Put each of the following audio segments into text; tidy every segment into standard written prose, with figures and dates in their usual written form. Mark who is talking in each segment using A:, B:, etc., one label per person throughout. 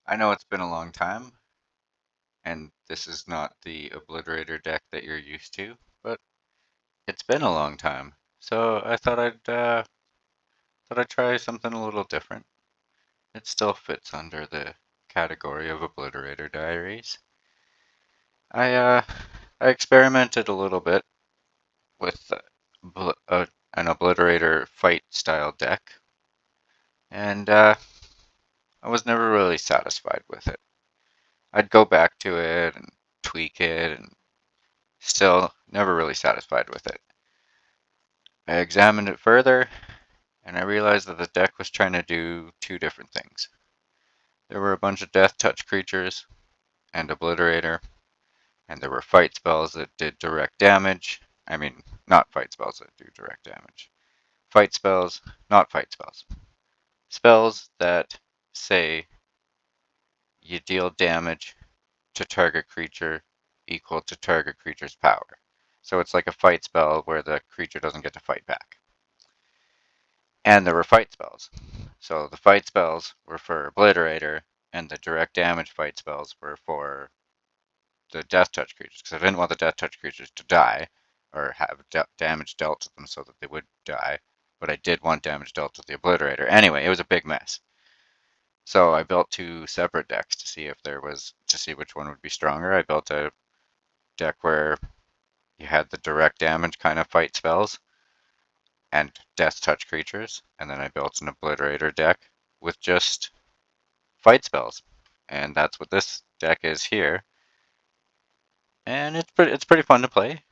A: I know it's been a long time, and this is not the Obliterator deck that you're used to, but it's been a long time. So I thought I'd try something a little different. It still fits under the category of Obliterator Diaries. I uh I experimented a little bit with an Obliterator fight style deck, and I was never really satisfied with it. I'd go back to it and tweak it and still never really satisfied with it. I examined it further, and I realized that the deck was trying to do two different things. There were a bunch of death touch creatures and Obliterator, and there were fight spells that did direct damage. I mean, not fight spells that do direct damage. Fight spells, not fight spells. Spells that say you deal damage to target creature equal to target creature's power. So it's like a fight spell where the creature doesn't get to fight back. And there were fight spells. So the fight spells were for Obliterator, and the direct damage fight spells were for the death touch creatures, because I didn't want the death touch creatures to die or have damage dealt to them so that they would die, but I did want damage dealt to the Obliterator. Anyway, it was a big mess. So I built two separate decks to see which one would be stronger. I built a deck where you had the direct damage kind of fight spells and death touch creatures, and then I built an Obliterator deck with just fight spells, and that's what this deck is here. And it's pretty fun to play.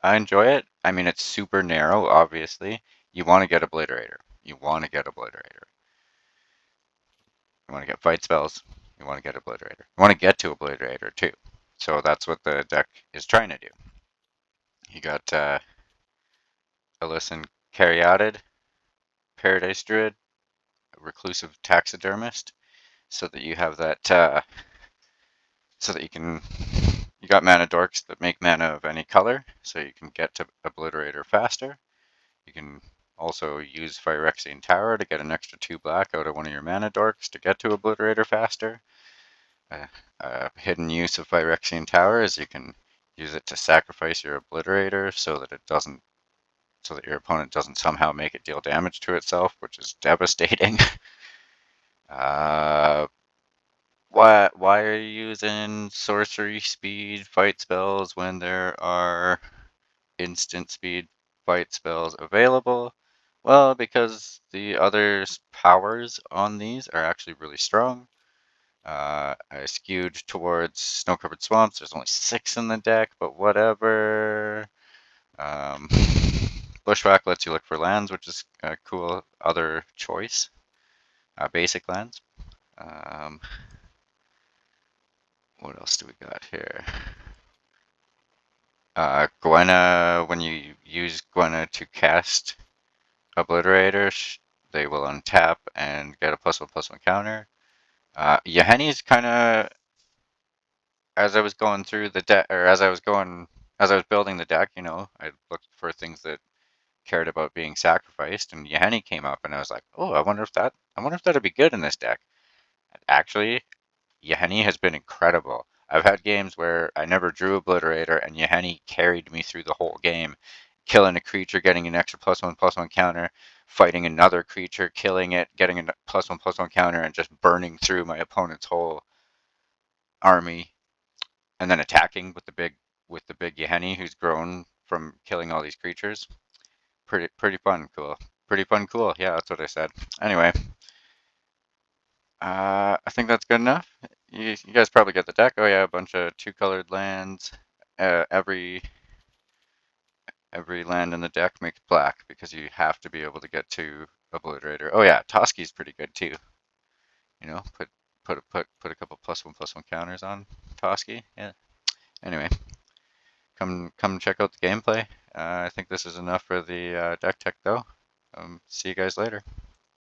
A: I enjoy it. I mean, it's super narrow, obviously. You want to get Obliterator. You want to get Obliterator. You want to get fight spells. You want to get Obliterator. You want to get to Obliterator too. So that's what the deck is trying to do. You got Alyssum Caryatid, Paradise Druid, Reclusive Taxidermist, so that you have that, so that you got mana dorks that make mana of any color, so you can get to Obliterator faster. You can also use Phyrexian Tower to get an extra 2 black out of one of your mana dorks to get to Obliterator faster. A hidden use of Phyrexian Tower is you can use it to sacrifice your Obliterator so that your opponent doesn't somehow make it deal damage to itself, which is devastating. Why are you using sorcery speed fight spells when there are instant speed fight spells available? Well, because the other powers on these are actually really strong. I skewed towards Snow-Covered Swamps. There's only 6 in the deck, but whatever. Bushwhack lets you look for lands, which is a cool other choice. Basic lands. What else do we got here? Gwenna, when you use Gwenna to cast Obliterator, they will untap and get a +1/+1 counter. Yahenni's kind of, as I was going through the deck, or as I was building the deck, I looked for things that cared about being sacrificed, and Yahenni came up, and I was like, oh, I wonder if that'd be good in this deck. Actually, Yahenni has been incredible. I've had games where I never drew Obliterator, and Yahenni carried me through the whole game, killing a creature, getting an extra +1/+1 counter, fighting another creature, killing it, getting a +1/+1 counter, and just burning through my opponent's whole army, and then attacking with the big Yahenni who's grown from killing all these creatures. Pretty fun, cool. Pretty fun, cool. Yeah, that's what I said. Anyway, I think that's good enough. You guys probably get the deck. Oh yeah, a bunch of 2-colored lands. Every land in the deck makes black because you have to be able to get to Obliterator. Oh yeah, Toski's pretty good too. Put a couple +1/+1 counters on Toski. Yeah. Anyway, come check out the gameplay. I think this is enough for the deck tech though. See you guys later.